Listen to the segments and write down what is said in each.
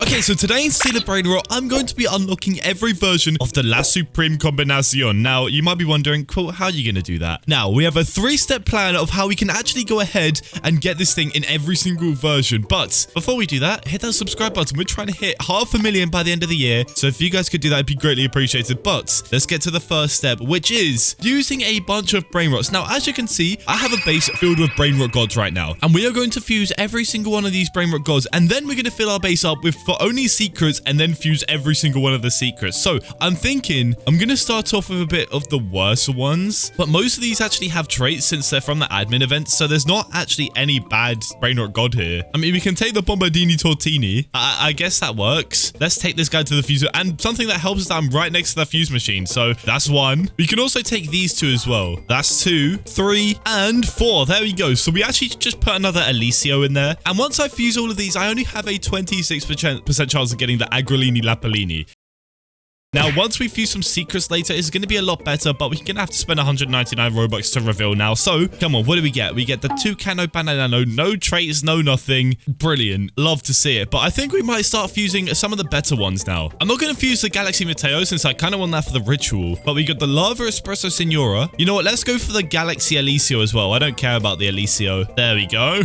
Okay, so today in Steal A Brainrot, I'm going to be unlocking every version of the La Supreme Combinacion. Now, you might be wondering, Kwil, how are you going to do that? Now, we have a 3-step plan of how we can actually go ahead and get this thing in every single version. But before we do that, hit that subscribe button. We're trying to hit 500,000 by the end of the year. So if you guys could do that, it'd be greatly appreciated. But let's get to the first step, which is using a bunch of Brainrots. Now, as you can see, I have a base filled with Brainrot gods right now. And we are going to fuse every single one of these Brainrot gods. And then we're going to fill our base up with for only secrets and then fuse every single one of the secrets. So I'm thinking I'm going to start off with a bit of the worst ones, but most of these actually have traits since they're from the admin event. So there's not actually any bad Brainrot god here. I mean, we can take the Bombardini Tortini. I guess that works. Let's take this guy to the fuser, and something that helps is that I'm right next to the fuse machine. So that's 1. We can also take these 2 as well. That's 2, 3, and 4. There we go. So we actually just put another Alicio in there. And once I fuse all of these, I only have a 26% chance of getting the Agrolini Lapalini. Now, once we fuse some secrets later, it's going to be a lot better, but we're going to have to spend 199 Robux to reveal now. So, come on, what do we get? We get the Tucano Bananano, no traits, no nothing. Brilliant. Love to see it. But I think we might start fusing some of the better ones now. I'm not going to fuse the Galaxy Mateo since I kind of want that for the ritual. But we got the Lava Espresso Signora. You know what? Let's go for the Galaxy Alicio as well. I don't care about the Alicio. There we go.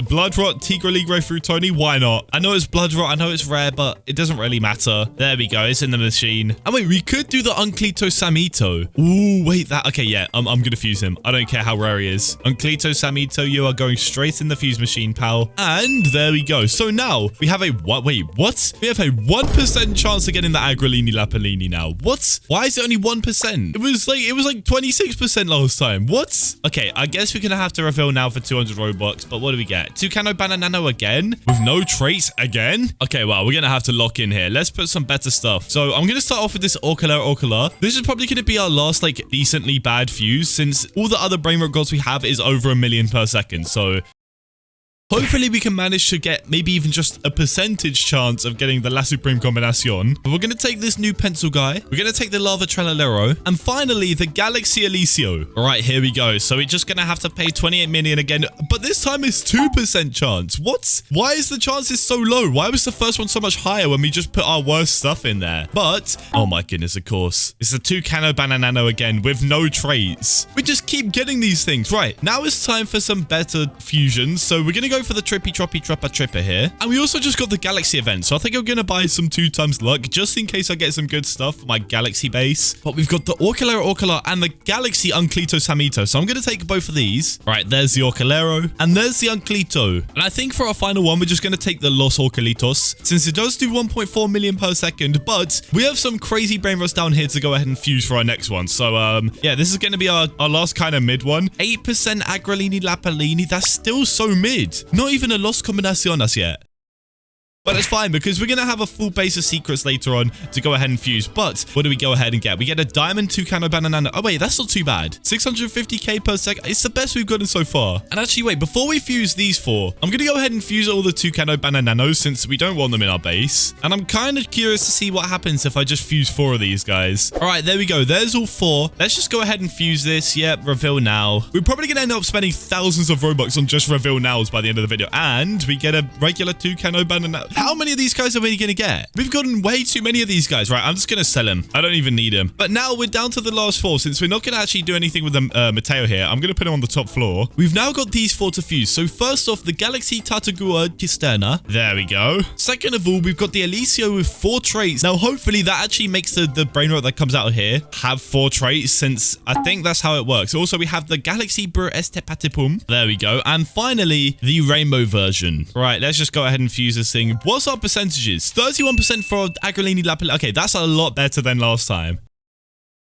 Blood Rot, Tigre Ligre Frutoni. Why not? I know it's Blood Rot. I know it's rare, but it doesn't really matter. There we go. It's in the machine. And wait, we could do the Unclito Samito. Ooh, wait, that. Okay, yeah, I'm going to fuse him. I don't care how rare he is. Unclito Samito, you are going straight in the fuse machine, pal. And there we go. So now we have a what? Wait, what? We have a 1% chance of getting the Agrolini Lapalini now. What? Why is it only 1%? It was like 26% last time. What? Okay, I guess we're going to have to reveal now for 200 Robux. But what do we get? Tucano Bananano again? With no traits again? Okay, well, we're going to have to lock in here. Let's put some better stuff. So I'm going to start off with this Orcala. This is probably going to be our last, like, decently bad fuse, since all the other Brainrot gods we have is over 1 million per second. So hopefully we can manage to get maybe even just a percentage chance of getting the La Supreme Combinacion. But we're going to take this new pencil guy. We're going to take the Lava Trellalero. And finally, the Galaxy Alicio. All right, here we go. So we're just going to have to pay 28 million again. But this time it's 2% chance. What? Why is the chances so low? Why was the first one so much higher when we just put our worst stuff in there? But, oh my goodness, of course. It's the Tucano Bananano again with no traits. We just keep getting these things. Right, now it's time for some better fusions. So we're going to go for the Tripper here. And we also just got the Galaxy event. So I think I'm going to buy some 2 times luck just in case I get some good stuff for my Galaxy base. But we've got the Orcala and the Galaxy Unclito Samito. So I'm going to take both of these. All right, there's the Orcalero and there's the Unclito. And I think for our final one, we're just going to take the Los Orcalitos since it does do 1.4 million per second. But we have some crazy Brainrots down here to go ahead and fuse for our next one. So yeah, this is going to be our last kind of mid one. 8% Agrolini Lapalini. That's still so mid. Not even a Los Combinaciones yet. But it's fine because we're going to have a full base of secrets later on to go ahead and fuse. But what do we go ahead and get? We get a Diamond Tucano Bananano. Oh, wait, that's not too bad. 650k per second. It's the best we've gotten so far. And actually, wait, before we fuse these 4, I'm going to go ahead and fuse all the Tucano Banananos since we don't want them in our base. And I'm kind of curious to see what happens if I just fuse 4 of these guys. All right, there we go. There's all 4. Let's just go ahead and fuse this. Yep, reveal now. We're probably going to end up spending thousands of Robux on just reveal nows by the end of the video. And we get a regular Tucano Bananano. How many of these guys are we going to get? We've gotten way too many of these guys. Right, I'm just going to sell him. I don't even need him. But now we're down to the last 4. Since we're not going to actually do anything with the Mateo here, I'm going to put him on the top floor. We've now got these 4 to fuse. So first off, the Galaxy Tartagua Cisterna. There we go. Second of all, we've got the Alicio with 4 traits. Now, hopefully that actually makes the Brainrot that comes out of here have 4 traits, since I think that's how it works. Also, we have the Galaxy Bur Estepatipum. There we go. And finally, the Rainbow version. Right, let's just go ahead and fuse this thing. What's our percentages? 31% for Agrolini Lapalini. Okay, that's a lot better than last time.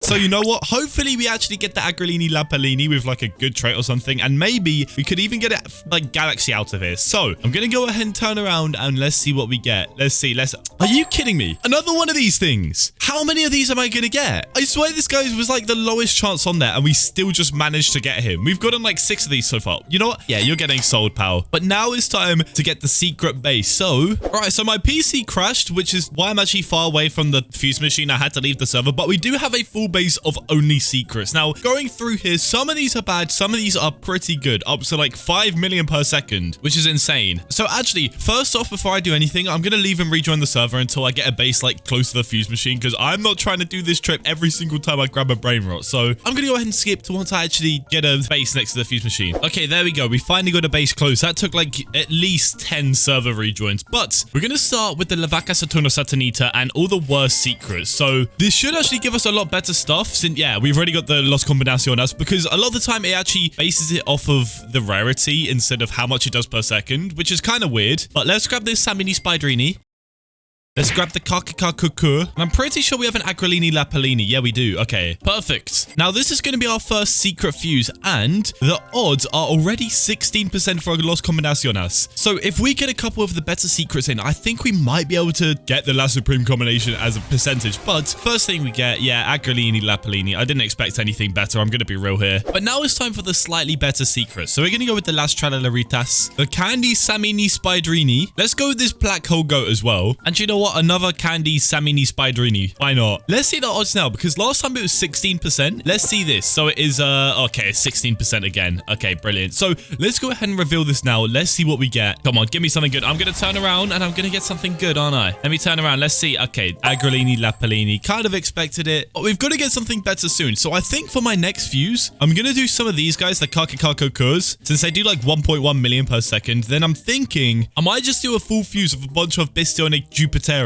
So you know what? Hopefully we actually get the Agrolini Lapalini with like a good trait or something. And maybe we could even get it like Galaxy out of here. So I'm going to go ahead and turn around and let's see what we get. Let's see. Are you kidding me? Another one of these things. How many of these am I going to get? I swear this guy was like the lowest chance on there and we still just managed to get him. We've gotten like 6 of these so far. You know what? Yeah, you're getting sold, pal. But now it's time to get the secret base. So, all right. So my PC crashed, which is why I'm actually far away from the fuse machine. I had to leave the server, but we do have a full full base of only secrets. Now, going through here, some of these are bad, some of these are pretty good, up to like 5 million per second, which is insane. So actually, first off, before I do anything, I'm going to leave and rejoin the server until I get a base like close to the fuse machine, because I'm not trying to do this trip every single time I grab a brain rot. So I'm going to go ahead and skip to once I actually get a base next to the fuse machine. Okay, there we go. We finally got a base close. That took like at least 10 server rejoins, but we're going to start with the Lavaca Saturno Satanita and all the worst secrets. So this should actually give us a lot better stuff since, yeah, we've already got the Los Combinaciones, because a lot of the time it actually bases it off of the rarity instead of how much it does per second, which is kind of weird. But let's grab this Samini Spiderini. Let's grab the Kakaka Kuku. And I'm pretty sure we have an Agrolini Lapalini. Yeah, we do. Okay, perfect. Now, this is going to be our first secret fuse, and the odds are already 16% for Los Combinaciones. So if we get a couple of the better secrets in, I think we might be able to get the La Supreme combination as a percentage. But first thing we get, yeah, Agrolini Lapalini. I didn't expect anything better. I'm going to be real here. But now it's time for the slightly better secrets. So we're going to go with the Las Tralalaritas, the Candy Samini Spiderini. Let's go with this Black Hole Goat as well. And you know what? Another Candy Samini Spiderini. Why not? Let's see the odds now, because last time it was 16%. Let's see this. So it is, okay, it's 16% again. Okay, brilliant. So let's go ahead and reveal this now. Let's see what we get. Come on, give me something good. I'm going to turn around and I'm going to get something good, aren't I? Let me turn around. Let's see. Okay, Agrolini Lapalini. Kind of expected it. But we've got to get something better soon. So I think for my next fuse, I'm going to do some of these guys, the Kakakako Kurs, since they do like 1.1 million per second. Then I'm thinking I might just do a full fuse of a bunch of Bistionic Jupiteras.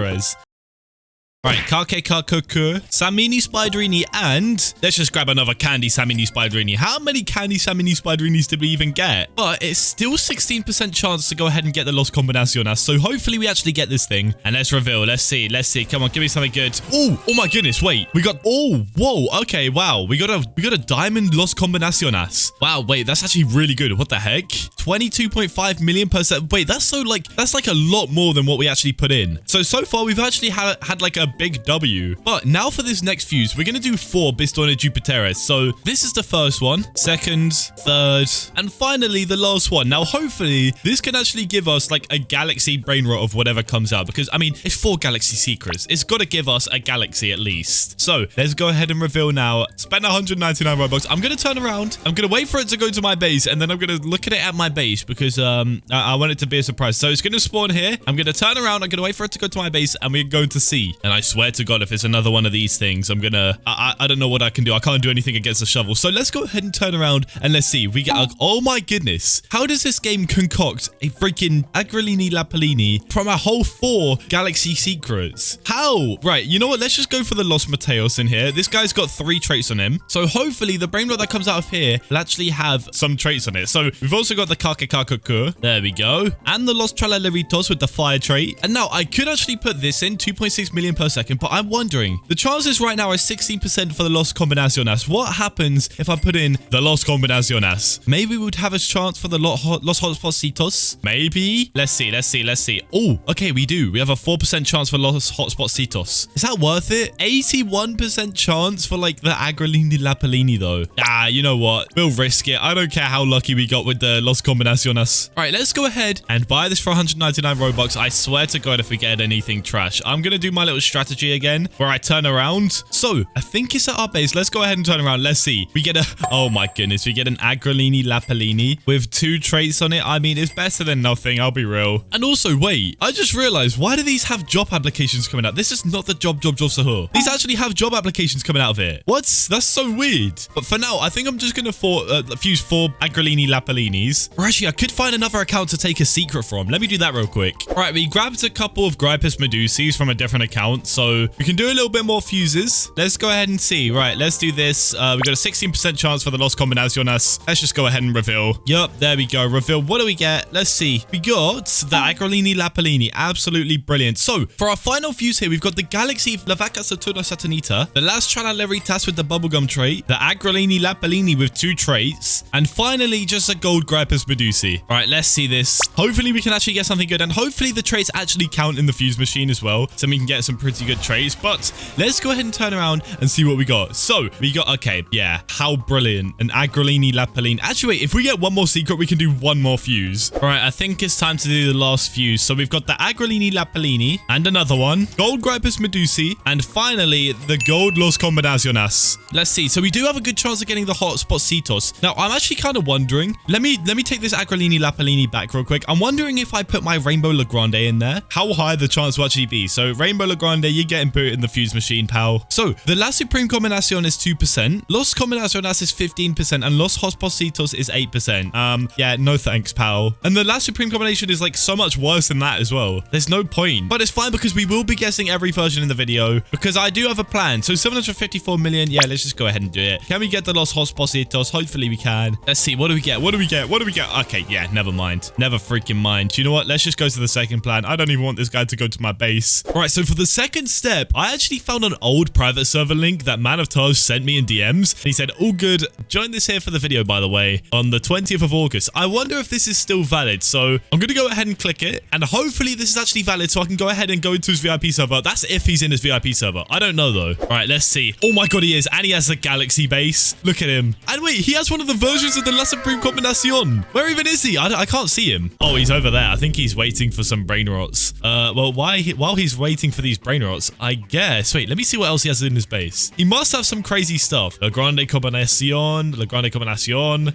Right, Kakekakuku, Samini Spiderini, and let's just grab another Candy Samini Spiderini. How many Candy Samini Spiderinis did we even get? But it's still 16% chance to go ahead and get the Los Combinaciones. So hopefully we actually get this thing. And let's reveal. Let's see. Let's see. Come on, give me something good. Oh my goodness. Wait, we got, oh, whoa. Okay, wow. We got a diamond Los Combinaciones. Wow, wait, that's actually really good. What the heck? 22.5 million per second. Wait, that's like a lot more than what we actually put in. So far we've actually had like a big W. But now for this next fuse, we're going to do 4 Bistone Jupiteres. So this is the first one, second, third, and finally the last one. Now, hopefully this can actually give us like a galaxy brain rot of whatever comes out, because I mean, it's 4 galaxy secrets. It's got to give us a galaxy at least. So let's go ahead and reveal now. Spend 199 Robux. I'm going to turn around. I'm going to wait for it to go to my base, and then I'm going to look at it at my base, because I want it to be a surprise. So it's going to spawn here. I'm going to turn around. I'm going to wait for it to go to my base, and we're going to see. And I swear to God, if it's another one of these things, I'm gonna, I don't know what I can do. I can't do anything against the shovel. So let's go ahead and turn around and let's see. We get, oh my goodness. How does this game concoct a freaking Agrolini Lapalini from a whole 4 galaxy secrets? How? Right, you know what? Let's just go for the Los Mateos in here. This guy's got 3 traits on him. So hopefully the brain rot that comes out of here will actually have some traits on it. So we've also got the Kakakakuku. There we go. And the Los Tralaleritos with the fire trait. And now I could actually put this in 2.6 million per second, but I'm wondering, the chances right now are 16% for the Los Combinaciones. What happens if I put in the Los Combinaciones? Maybe we would have a chance for the Los Hotspotsitos. Maybe. Let's see. Oh, okay, we do. We have a 4% chance for Los Hotspotsitos. Is that worth it? 81% chance for like the Agrolini Lapalini though. Ah, you know what? We'll risk it. I don't care how lucky we got with the Los Combinaciones. All right, let's go ahead and buy this for 199 Robux. I swear to God, if we get anything trash, I'm going to do my little strategy again where I turn around. So I think it's at our base. Let's go ahead and turn around. Let's see. We get a, oh my goodness, we get an Agrolini Lapalini with 2 traits on it. I mean, it's better than nothing. I'll be real. And also, wait, I just realized, why do these have job applications coming out? This is not the job Sahur. These actually have job applications coming out of it. What? That's so weird. But for now, I think I'm just going to fuse 4 Agrolini Lapalinis. Or actually, I could find another account to take a secret from. Let me do that real quick. All right, we grabbed a couple of Gripus Meduses from a different account, so we can do a little bit more fuses. Let's go ahead and see. Right, let's do this. We got a 16% chance for the Los Combinaciones. Let's just go ahead and reveal. Yup, there we go. Reveal. What do we get? Let's see. We got the Agrolini Lapalini. Absolutely brilliant. So for our final fuse here, we've got the Galaxy Lavaca Saturno Satanita, the Las Tralaleritas with the bubblegum trait, the Agrolini Lapalini with 2 traits, and finally just a gold Gripus Medusi. All right, let's see this. Hopefully we can actually get something good, and hopefully the traits actually count in the fuse machine as well, so we can get some pretty pretty good trades. But let's go ahead and turn around and see what we got. So we got, okay, yeah, how brilliant. An Agrolini Lapaline. Actually, wait, if we get one more secret, we can do one more fuse. All right, I think it's time to do the last fuse. So we've got the Agrolini Lapalini and another one, gold Gripus Medusi, and finally the gold Los Combinaciones. Let's see. So we do have a good chance of getting the hotspot Cetos. Now I'm actually kind of wondering. Let me take this Agrolini Lapalini back real quick. I'm wondering if I put my Rainbow Legrande in there, how high the chance will actually be. So Rainbow Legrande, you're getting put in the fuse machine, pal. So the La Supreme Combinacion is 2%, Los Combinaciones is 15%, and Los Hotspocitos is 8%. Yeah, no thanks, pal. And the La Supreme Combination is like so much worse than that as well. There's no point. But it's fine because we will be guessing every version in the video because I do have a plan. So 754 million. Yeah, let's just go ahead and do it. Can we get the Los Hotspocitos? Hopefully we can. Let's see. What do we get? What do we get? What do we get? Okay, yeah, never mind. Never freaking mind. You know what? Let's just go to the second plan. I don't even want this guy to go to my base. All right, so for the second step, I actually found an old private server link that Man of Taj sent me in DMs. And he said, all good. Join this here for the video, by the way, on the 20th of August. I wonder if this is still valid. So I'm going to go ahead and click it. And hopefully this is actually valid so I can go ahead and go into his VIP server. That's if he's in his VIP server. I don't know, though. All right, let's see. Oh my God, he is. And he has a galaxy base. Look at him. And wait, he has one of the versions of the La Supreme Combinacion. Where even is he? I can't see him. Oh, he's over there. I think he's waiting for some brain rots. Well, while he's waiting for these brain rots, I guess. Wait, let me see what else he has in his base. He must have some crazy stuff. La Grande Combinacion.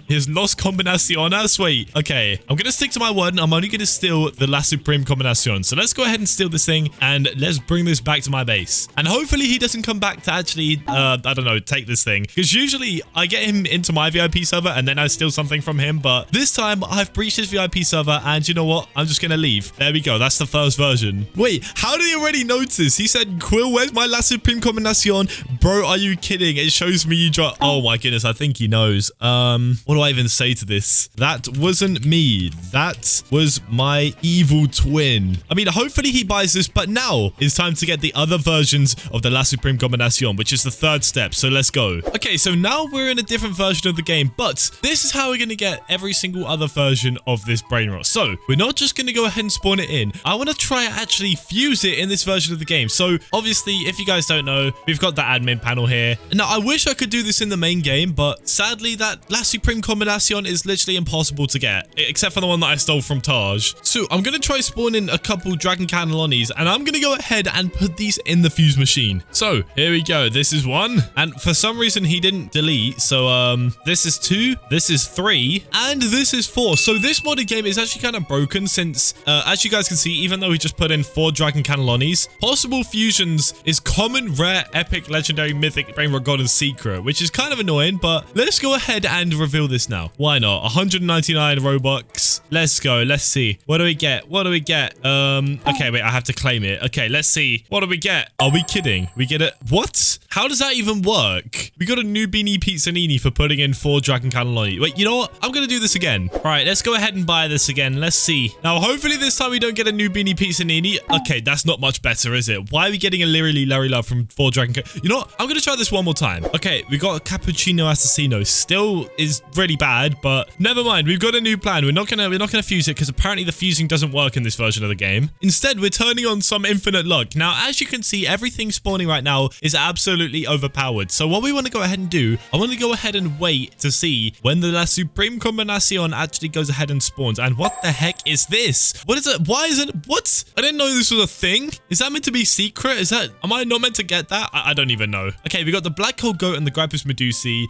His Los Combinaciones. Wait, okay. I'm going to stick to my word and I'm only going to steal the La Supreme Combinacion. So let's go ahead and steal this thing and let's bring this back to my base. And hopefully he doesn't come back to actually, I don't know, take this thing. Because usually I get him into my VIP server and then I steal something from him. But this time I've breached his VIP server and you know what? I'm just going to leave. There we go. That's the first version. Wait, how did he already notice? He said, Kwil, where's my La Supreme Combinacion? Bro, are you kidding? It shows me you drop. Oh my goodness. I think he knows. What do I even say to this? That wasn't me. That was my evil twin. I mean, hopefully he buys this, but now it's time to get the other versions of the La Supreme Combinacion, which is the third step. So let's go. Okay, so now we're in a different version of the game, but this is how we're going to get every single other version of this Brainrot. So we're not just going to go ahead and spawn it in. I want to try actually fuse it in this version of the game. So obviously, if you guys don't know, we've got the admin panel here. Now, I wish I could do this in the main game, but sadly, that La Supreme Combinacion is literally impossible to get, except for the one that I stole from Taj. So I'm going to try spawning a couple Dragon Cannellonis, and I'm going to go ahead and put these in the fuse machine. So here we go. This is one, and for some reason, he didn't delete. So this is 2, this is 3, and this is 4. So this modded game is actually kind of broken since, as you guys can see, even though we just put in 4 Dragon Cannellonis, possible fusions is common, rare, epic, legendary, mythic, Brainrot, God, and secret, which is kind of annoying, but let's go ahead and reveal this now. Why not? 199 Robux. Let's go. Let's see. What do we get? What do we get? Okay, wait, I have to claim it. Okay, let's see. What do we get? Are we kidding? We get it. What? How does that even work? We got a Noobini Pizzanini for putting in 4 Dragon Cannelloni. Wait, you know what? I'm going to do this again. All right, let's go ahead and buy this again. Let's see. Now, hopefully this time we don't get a Noobini Pizzanini. Okay, that's not much better, is it? Why are we getting a Larry Love from 4 Dragon? You know what? I'm going to try this one more time. Okay, we got a Cappuccino Assassino. Still is really bad, but never mind. We've got a new plan. We're not gonna fuse it because apparently the fusing doesn't work in this version of the game. Instead, we're turning on some infinite luck. Now, as you can see, everything spawning right now is absolutely overpowered. So what we want to go ahead and do, I want to go ahead and wait to see when the La Supreme Combinacion actually goes ahead and spawns. And what the heck is this? What is it? Why is it? What? I didn't know this was a thing. Is that meant to be secret? Am I not meant to get that? I don't even know. Okay, we got the Black Hole Goat and the Gripus Medusi.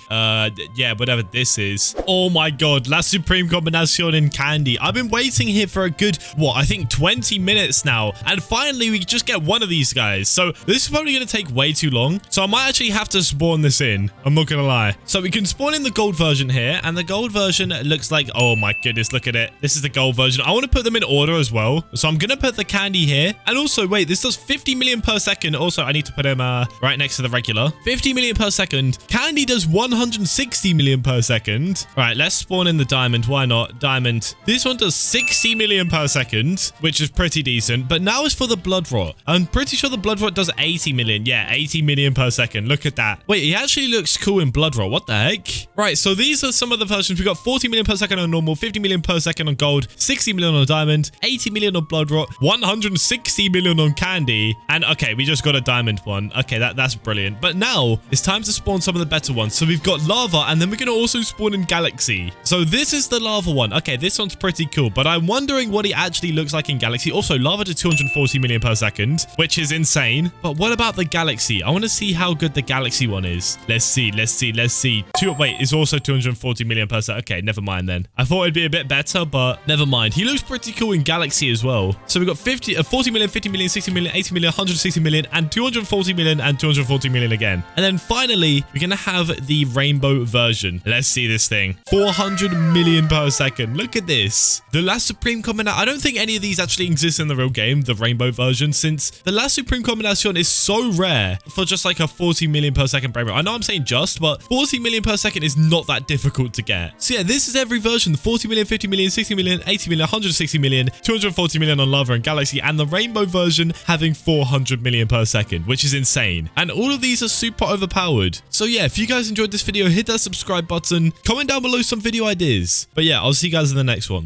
Yeah, whatever this is. Oh my God, La Supreme Combinacion in candy. I've been waiting here for a good, what, I think 20 minutes now. And finally, we just get one of these guys. So this is probably going to take way too long. So I might actually have to spawn this in. I'm not going to lie. So we can spawn in the gold version here. And the gold version looks like, oh my goodness, look at it. This is the gold version. I want to put them in order as well. So I'm going to put the candy here. And also, wait, this does 50 million per second. Also, I need to put him right next to the regular. 50 million per second. Candy does 160 million per second. All right, let's spawn in the diamond. Why not? Diamond. This one does 60 million per second, which is pretty decent. But now it's for the blood rot. I'm pretty sure the blood rot does 80 million. Yeah, 80 million per second. Look at that. Wait, he actually looks cool in blood rot. What the heck? Right, so these are some of the versions. We got 40 million per second on normal, 50 million per second on gold, 60 million on diamond, 80 million on blood rot, 160 million on candy, And okay, we just got a diamond one. Okay, that's brilliant. But now it's time to spawn some of the better ones. So we've got lava, and then we're going to also spawn in galaxy. So this is the lava one. Okay, this one's pretty cool, but I'm wondering what he actually looks like in galaxy. Also, lava to 240 million per second, which is insane. But what about the galaxy? I want to see how good the galaxy one is. Let's see. Wait, it's also 240 million per second. Okay, never mind then. I thought it'd be a bit better, but never mind. He looks pretty cool in galaxy as well. So we've got 40 million, 50 million, 60 million, 80 million, 160 million, and 240 million, and 240 million again. And then finally, we're going to have the rainbow version. Let's see this thing. 400 million per second. Look at this. The last Supreme Combination. I don't think any of these actually exist in the real game, the rainbow version, since the last Supreme Combination is so rare for just like a 40 million per second brainrot. I know I'm saying just, but 40 million per second is not that difficult to get. So yeah, this is every version. 40 million, 50 million, 60 million, 80 million, 160 million, 240 million on lava and galaxy, and the rainbow version having 400 million per second, which is insane. And all of these are super overpowered. So yeah, if you guys enjoyed this video, hit that subscribe button, comment down below some video ideas. But yeah, I'll see you guys in the next one.